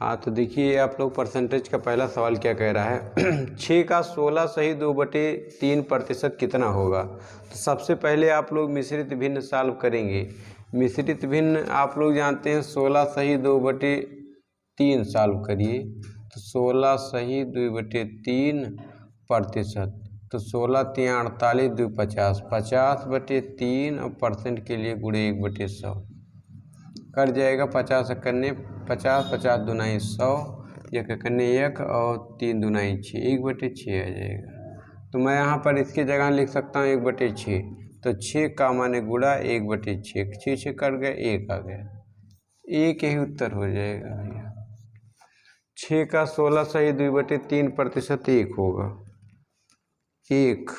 हाँ तो देखिए आप लोग परसेंटेज का पहला सवाल क्या कह रहा है 6 का 16 सही 2/3% कितना होगा। तो सबसे पहले आप लोग मिश्रित भिन्न सॉल्व करेंगे। मिश्रित भिन्न आप लोग जानते हैं 16 सही 2/3 सॉल्व करिए। तो 16 सही 2/3%। तो 16 3 48 2 50 50/3 और परसेंट के लिए गुणे 1/100 कर जाएगा। 50 करने 50 50 दूनाई 100 एक करने 1 और 3 दूनाई 6 1/6 आ जाएगा। तो मैं यहाँ पर इसकी जगह लिख सकता हूँ 1/6। तो 6 का माने गुणा 1/6 6 6 कट गए 1 आ गया। एक ही उत्तर हो जाएगा भैया। 6 का 16 सही 2/3% 1 होगा 1।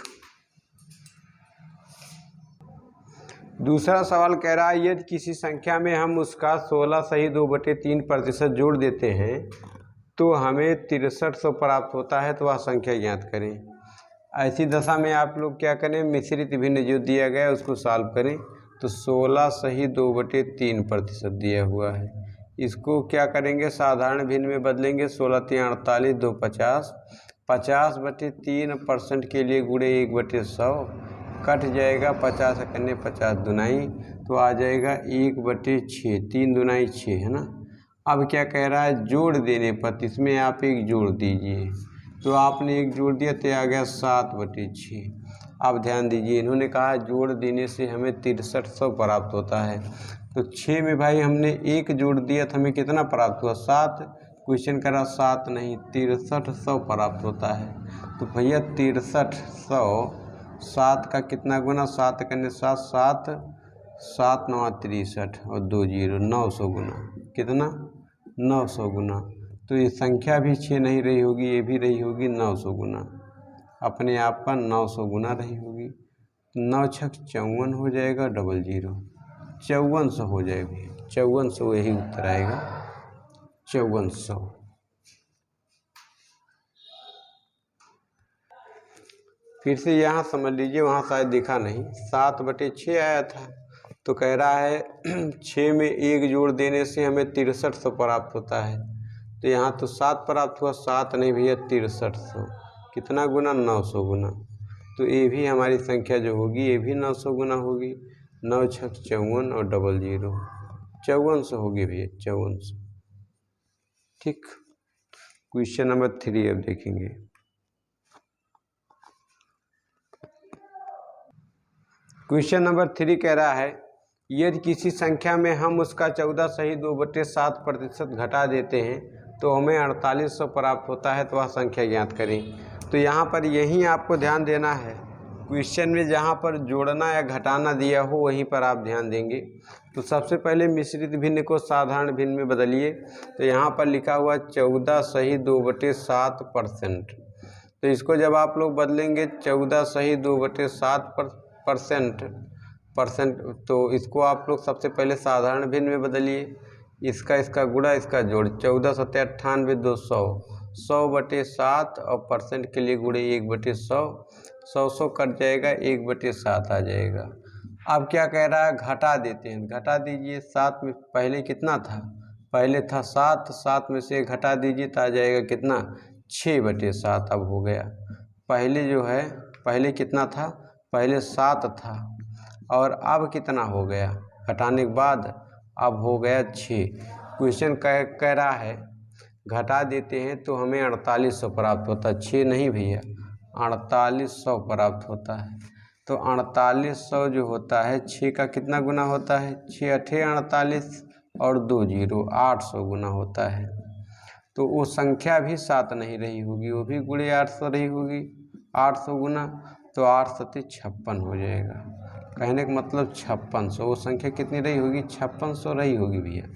दूसरा सवाल कह रहा है यदि किसी संख्या में हम उसका 16 सही 2/3% जोड़ देते हैं तो हमें 6300 प्राप्त होता है। तो वह संख्या ज्ञात करें। ऐसी दशा में आप लोग क्या करें, मिश्रित भिन्न जो दिया गया है उसको सॉल्व करें। तो 16 सही 2/3% दिया हुआ है, इसको क्या करेंगे साधारण भिन्न में बदलेंगे। 16 3 48 2 50 50/3% के लिए गुणे 1/100 कट जाएगा। 50 करने 50 दूनाई तो आ जाएगा 1/6 3 दूनाई 6 है ना। अब क्या कह रहा है जोड़ देने पर इसमें आप एक जोड़ दीजिए। तो आपने एक जोड़ दिया तो आ गया 7/6। अब ध्यान दीजिए इन्होंने कहा जोड़ देने से हमें 6300 प्राप्त होता है। तो 6 में भाई हमने एक जोड़ दिया तो हमें कितना प्राप्त हुआ 7। क्वेश्चन करा 7 नहीं 6300 प्राप्त होता है। तो भैया 6300 7 का कितना गुना 7 करने 7 7 7 9 63 और 2 0 900 गुना कितना 900 गुना। तो ये संख्या भी 6 नहीं रही होगी, ये भी रही होगी 900 गुना, अपने आप का 900 गुना रही होगी। 9 6 54 हो जाएगा 00 5400 हो जाएगी 5400 यही उत्तर आएगा 5400। फिर से यहाँ समझ लीजिए वहाँ शायद दिखा नहीं 7/6 आया था। तो कह रहा है 6 में एक जोड़ देने से हमें 6300 प्राप्त होता है। तो यहाँ तो 7 प्राप्त हुआ 7 नहीं भैया 6300 कितना गुना 900 गुना। तो ये भी हमारी संख्या जो होगी ये भी 900 गुना होगी। 9 6 54 और 00 5400 होगी भैया 5400। ठीक। क्वेश्चन नंबर 3 अब देखेंगे। क्वेश्चन नंबर 3 कह रहा है यदि किसी संख्या में हम उसका 14 सही 2/7% घटा देते हैं तो हमें 4800 प्राप्त होता है। तो वह संख्या ज्ञात करें। तो यहाँ पर यही आपको ध्यान देना है, क्वेश्चन में जहाँ पर जोड़ना या घटाना दिया हो वहीं पर आप ध्यान देंगे। तो सबसे पहले मिश्रित भिन्न को साधारण भिन्न में बदलिए। तो यहाँ पर लिखा हुआ 14 सही 2/7%। तो इसको जब आप लोग बदलेंगे 14 सही 2/7% तो इसको आप लोग सबसे पहले साधारण भिन्न में बदलिए। इसका गुणा इसका जोड़ 14 7 98 200 100/7 और परसेंट के लिए गुणे 1/100 100 कट जाएगा 1/7 आ जाएगा। अब क्या कह रहा है घटा देते हैं, घटा दीजिए। 7 में पहले कितना था, पहले था 7 7 में से घटा दीजिए तो आ जाएगा कितना 6/7 अब हो गया। पहले जो है पहले कितना था, पहले 7 था और अब कितना हो गया घटाने के बाद अब हो गया 6। क्वेश्चन कह रहा है घटा देते हैं तो हमें 4800 प्राप्त होता है। 6 नहीं भैया 4800 प्राप्त होता है। तो 4800 जो होता है 6 का कितना गुना होता है 6 8 48 और 2 0 800 गुना होता है। तो वो संख्या भी 7 नहीं रही होगी, वो भी गुणे 800 रही होगी 800 गुना। तो 8 7 56 हो जाएगा। कहने का मतलब 5600, वो संख्या कितनी रही होगी 5600 रही होगी भैया।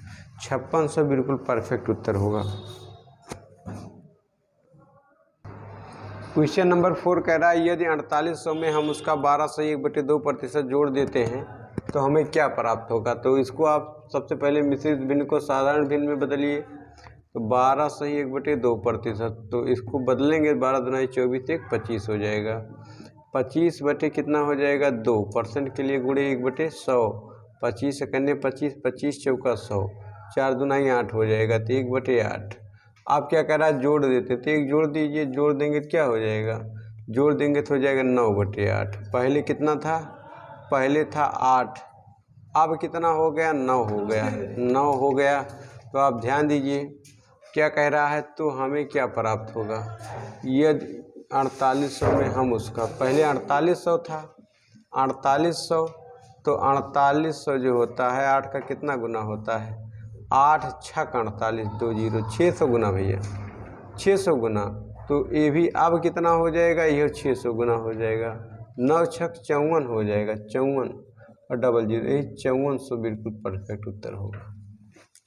5600 बिल्कुल परफेक्ट उत्तर होगा। क्वेश्चन नंबर 4 कह रहा है यदि 4800 में हम उसका 12 सही 1/2% जोड़ देते हैं तो हमें क्या प्राप्त होगा। तो इसको आप सबसे पहले मिश्रित भिन्न को साधारण भिन्न में बदलिए। तो 12 सही 1/2%, तो इसको बदलेंगे 12 दूना 24 1 25 हो जाएगा। 25 बटे कितना हो जाएगा 2 परसेंट के लिए गुणे 1/100 25 करने 25 25 चौका 100 4 दूनाई 8 हो जाएगा, तो 1/8। आप क्या कह रहा है, जोड़ देते, तो 1 जोड़ दीजिए, जोड़ देंगे तो क्या हो जाएगा, जोड़ देंगे तो हो जाएगा 9/8। पहले कितना था, पहले था 8, अब कितना हो गया, 9 हो गया, 9 हो गया। तो आप ध्यान दीजिए क्या कह रहा है, तो हमें क्या प्राप्त होगा, यदि 4800 में हम उसका, पहले 4800 था, 4800, तो 4800 जो होता है 8 का कितना गुना होता है, 8 छक 48, 20, 600 गुना भैया, 600 गुना। तो ये भी अब कितना हो जाएगा, यह 600 गुना हो जाएगा, 9 छक 54 हो जाएगा, 54 और डबल 0, यही 5400 बिल्कुल परफेक्ट उत्तर होगा,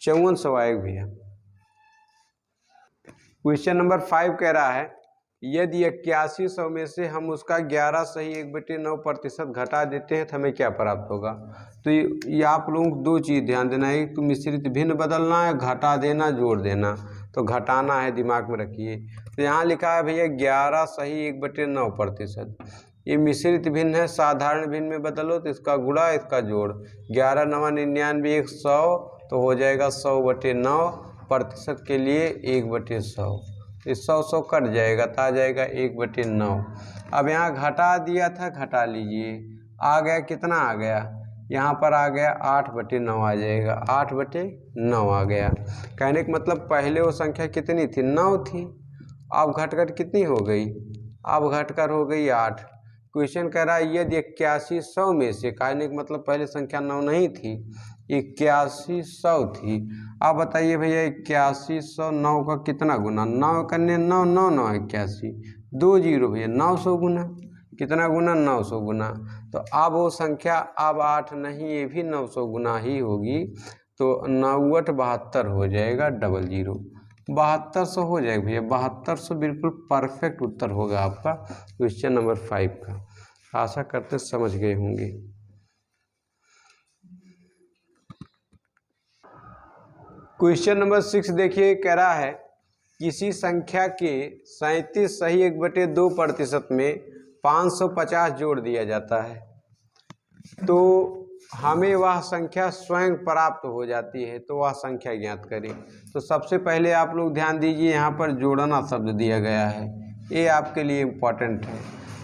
5400 आएगा भैया। क्वेश्चन नंबर 5 कह रहा है, यदि 8100 में से हम उसका 11 सही 1/9% घटा देते हैं तो हमें क्या प्राप्त होगा। तो ये आप लोगों को 2 चीज़ ध्यान देना है, एक तो मिश्रित भिन्न बदलना है, घटा देना, जोड़ देना। तो घटाना है, दिमाग में रखिए। तो यहाँ लिखा है भैया 11 सही 1/9%, ये मिश्रित भिन्न है, साधारण भिन्न में बदलो तो इसका गुणा इसका जोड़, 11 9 99 100, तो हो जाएगा 100/9%, के लिए 1/100, इस 100 कट जाएगा तो आ जाएगा 1/9। अब यहाँ घटा दिया था, घटा लीजिए, आ गया कितना आ गया, यहाँ पर आ गया 8/9 आ जाएगा, 8/9 आ गया। कहने का मतलब पहले वो संख्या कितनी थी, 9 थी, अब घटकर कितनी हो गई, अब घटकर हो गई 8। क्वेश्चन कह रहा है यदि 8100 में से, कहने का मतलब पहले संख्या 9 नहीं थी, 8100 थी। अब बताइए भैया 8100 9 का कितना गुना, 9 करने 9 9 9 81, 2 0 भैया, 900 गुना, कितना गुना, 900 गुना। तो अब वो संख्या अब 8 नहीं, ये भी 900 गुना ही होगी, तो 9/72 हो जाएगा, डबल 0, 7200 हो जाएगा भैया, 7200 बिल्कुल परफेक्ट उत्तर होगा आपका क्वेश्चन नंबर 5 का। आशा करते समझ गए होंगे। क्वेश्चन नंबर 6 देखिए, कह रहा है किसी संख्या के 37 सही 1/2% में 550 जोड़ दिया जाता है, तो हमें वह संख्या स्वयं प्राप्त हो जाती है, तो वह संख्या ज्ञात करें। तो सबसे पहले आप लोग ध्यान दीजिए, यहाँ पर जोड़ना शब्द दिया गया है, ये आपके लिए इम्पॉर्टेंट है।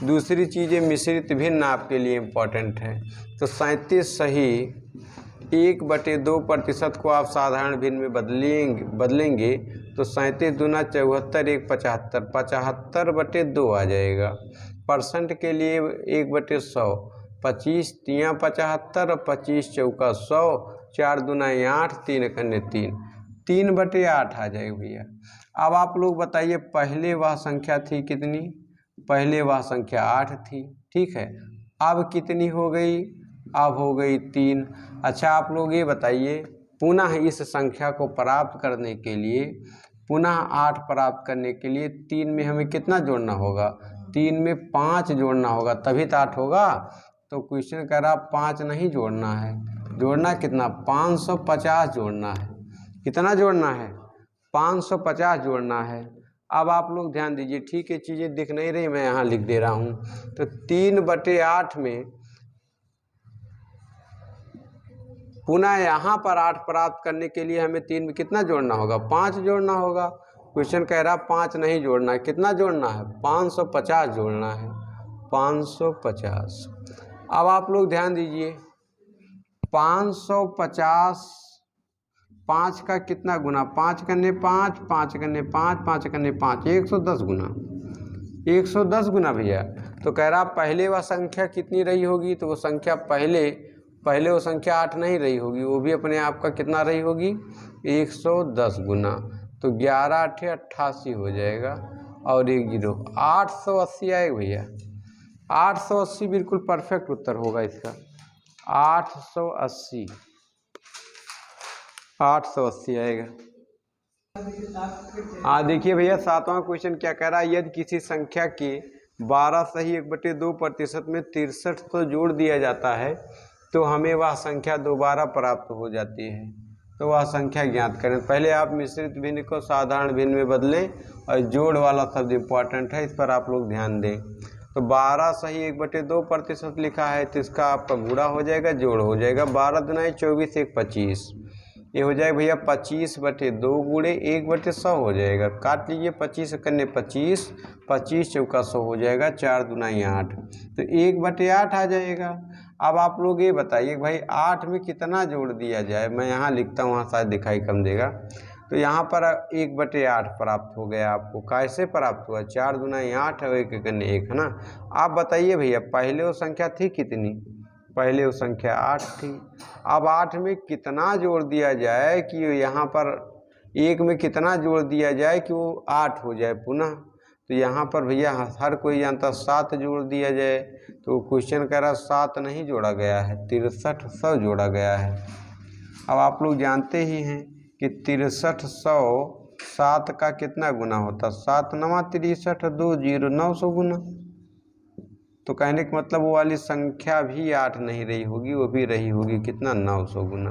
दूसरी चीज़ें मिश्रित भिन्न आपके लिए इम्पॉर्टेंट है। तो 37 सही 1/2% को आप साधारण भिन्न में बदलेंगे तो 37 दूना 74, 1 75, 75/2 आ जाएगा। परसेंट के लिए 1/100, 25 3 75 और 25 चौका 100, 4 दूना 8, 3 कन्ने 3, 3/8 आ जाएगा भैया। अब आप लोग बताइए, पहले वह संख्या थी कितनी, पहले वह संख्या 8 थी, ठीक है, अब कितनी हो गई, अब हो गई 3। अच्छा आप लोग ये बताइए, पुनः इस संख्या को प्राप्त करने के लिए, पुनः 8 प्राप्त करने के लिए 3 में हमें कितना जोड़ना होगा, 3 में 5 जोड़ना होगा, तभी तो 8 होगा। तो क्वेश्चन कह रहा 5 नहीं जोड़ना है, जोड़ना कितना, 550 जोड़ना है। कितना जोड़ना है, 550 जोड़ना है। अब आप लोग ध्यान दीजिए, ठीक है, चीज़ें दिख नहीं रही, मैं यहाँ लिख दे रहा हूँ। तो 3/8 में पुनः यहाँ पर 8 प्राप्त करने के लिए हमें 3 में कितना जोड़ना होगा, 5 जोड़ना होगा। क्वेश्चन कह रहा 5 नहीं जोड़ना है, कितना जोड़ना है, 550 जोड़ना है, 550। अब आप लोग ध्यान दीजिए, 550, 5 का कितना गुना, 5 करने 5, 5 करने 5, 5 करने 5, 110 गुना, 110 गुना भैया। तो कह रहा पहले वह संख्या कितनी रही होगी, तो वो संख्या पहले वो संख्या 8 नहीं रही होगी, वो भी अपने आप का कितना रही होगी, 110 गुना। तो 11 8 88 हो जाएगा और 1 0, 880 आएगा भैया, 880 बिल्कुल परफेक्ट उत्तर होगा इसका, 880 आएगा। देखिए भैया 7वां क्वेश्चन क्या कह रहा है, यदि किसी संख्या के 12 सही 1/2% में 63 तो जोड़ दिया जाता है तो हमें वह संख्या दोबारा प्राप्त हो जाती है, तो वह संख्या ज्ञात करें। पहले आप मिश्रित भिन्न को साधारण भिन्न में बदलें और जोड़ वाला शब्द इम्पॉर्टेंट है, इस पर आप लोग ध्यान दें। तो 12 सही 1/2% लिखा है, तो इसका आपका गुणा हो जाएगा, जोड़ हो जाएगा, 12 दूना 24, 1 25, ये हो जाएगा भैया 25/2 गुणे 1/100 हो जाएगा। काट लीजिए 25 करने 25, 25 चौका 100 हो जाएगा, 4 दूनी 8, तो 1/8 आ जाएगा। अब आप लोग ये बताइए भाई 8 में कितना जोड़ दिया जाए। मैं यहाँ लिखता हूँ, वहाँ शायद दिखाई कम देगा। तो यहाँ पर 1/8 प्राप्त हो गया आपको। कैसे प्राप्त हुआ? 4 दूनी 8 और 1 करने 1 है ना। आप बताइए भैया पहले वो संख्या थी कितनी? पहले वो संख्या 8 थी। अब 8 में कितना जोड़ दिया जाए कि यहाँ पर 1 में कितना जोड़ दिया जाए कि वो 8 हो जाए पुनः? तो यहाँ पर भैया हर कोई जानता 7 जोड़ दिया जाए। तो क्वेश्चन कह रहा 7 नहीं जोड़ा गया है, 6300 जोड़ा गया है। अब आप लोग जानते ही हैं कि 6300 7 का कितना गुना होता? 7 9 63, 2 0 900 गुना। तो कहने का मतलब वो वाली संख्या भी 8 नहीं रही होगी, वो भी रही होगी कितना? 900 गुना।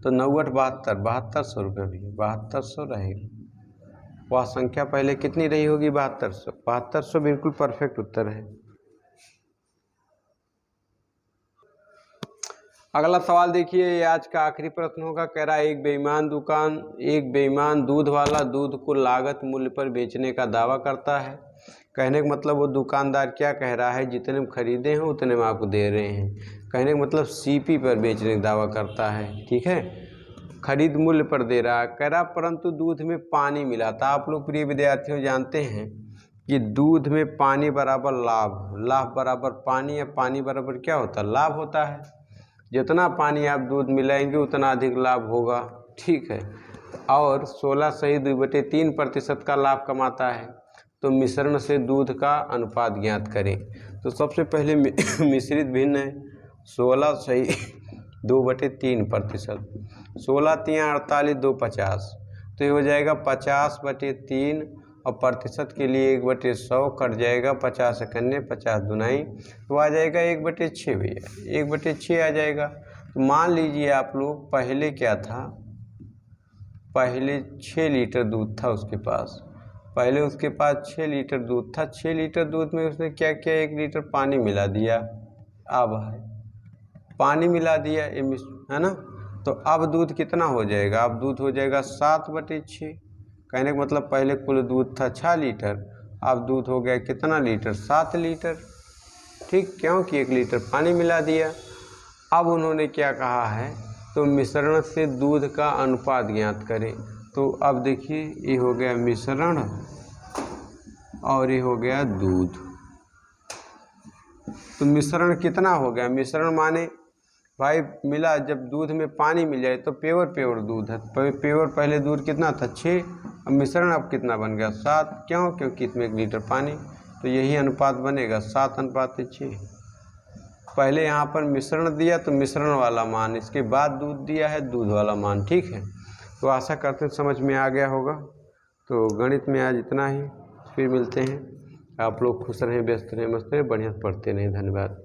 तो 9 8 72, 7200 रुपये भी 7200 रहेगी। वह संख्या पहले कितनी रही होगी? 7200। 7200 बिल्कुल परफेक्ट उत्तर है। अगला सवाल देखिए, ये आज का आखिरी प्रश्न होगा। कह रहा है एक बेईमान दूध वाला दूध को लागत मूल्य पर बेचने का दावा करता है। कहने का मतलब वो दुकानदार क्या कह रहा है? जितने में खरीदे हैं उतने में आपको दे रहे हैं। कहने का मतलब सीपी पर बेचने का दावा करता है, ठीक है, खरीद मूल्य पर दे रहा है। कह रहा परंतु दूध में पानी मिला था। आप लोग प्रिय विद्यार्थियों जानते हैं कि दूध में पानी बराबर लाभ, लाभ बराबर पानी, या पानी बराबर क्या होता है? लाभ होता है। जितना पानी आप दूध मिलाएंगे उतना अधिक लाभ होगा, ठीक है। और 16 का लाभ कमाता है। तो मिश्रण से दूध का अनुपात ज्ञात करें। तो सबसे पहले मिश्रित भिन्न है 16/2/3%। 16 3 48, 2 50, तो ये हो जाएगा 50/3 और प्रतिशत के लिए 1/100 कट जाएगा। 50 करने 50 दूनी, तो आ जाएगा 1/6 भैया, 1/6 आ जाएगा। तो मान लीजिए आप लोग पहले क्या था? पहले 6 लीटर दूध था उसके पास। पहले उसके पास 6 लीटर दूध था। 6 लीटर दूध में उसने क्या किया? 1 लीटर पानी मिला दिया। अब है पानी मिला दिया, है ना। तो अब दूध कितना हो जाएगा? अब दूध हो जाएगा 7/6। कहने का मतलब पहले कुल दूध था 6 लीटर, अब दूध हो गया कितना लीटर? 7 लीटर, ठीक, क्योंकि 1 लीटर पानी मिला दिया। अब उन्होंने क्या कहा है? तो मिश्रण से दूध का अनुपात ज्ञात करें। तो अब देखिए ये हो गया मिश्रण और ये हो गया दूध। तो मिश्रण कितना हो गया? मिश्रण माने भाई मिला, जब दूध में पानी मिल जाए तो प्योर दूध है। प्योर पहले दूध कितना था? 6, अब मिश्रण अब कितना बन गया? 7। क्यों? क्योंकि इसमें 1 लीटर पानी, तो यही अनुपात बनेगा 7:6। पहले यहाँ पर मिश्रण दिया तो मिश्रण वाला मान, इसके बाद दूध दिया है दूध वाला मान, ठीक है। तो आशा करते हैं समझ में आ गया होगा। तो गणित में आज इतना ही, फिर मिलते हैं। आप लोग खुश रहें, व्यस्त रहें, मस्त रहें, बढ़िया पढ़ते रहें। धन्यवाद।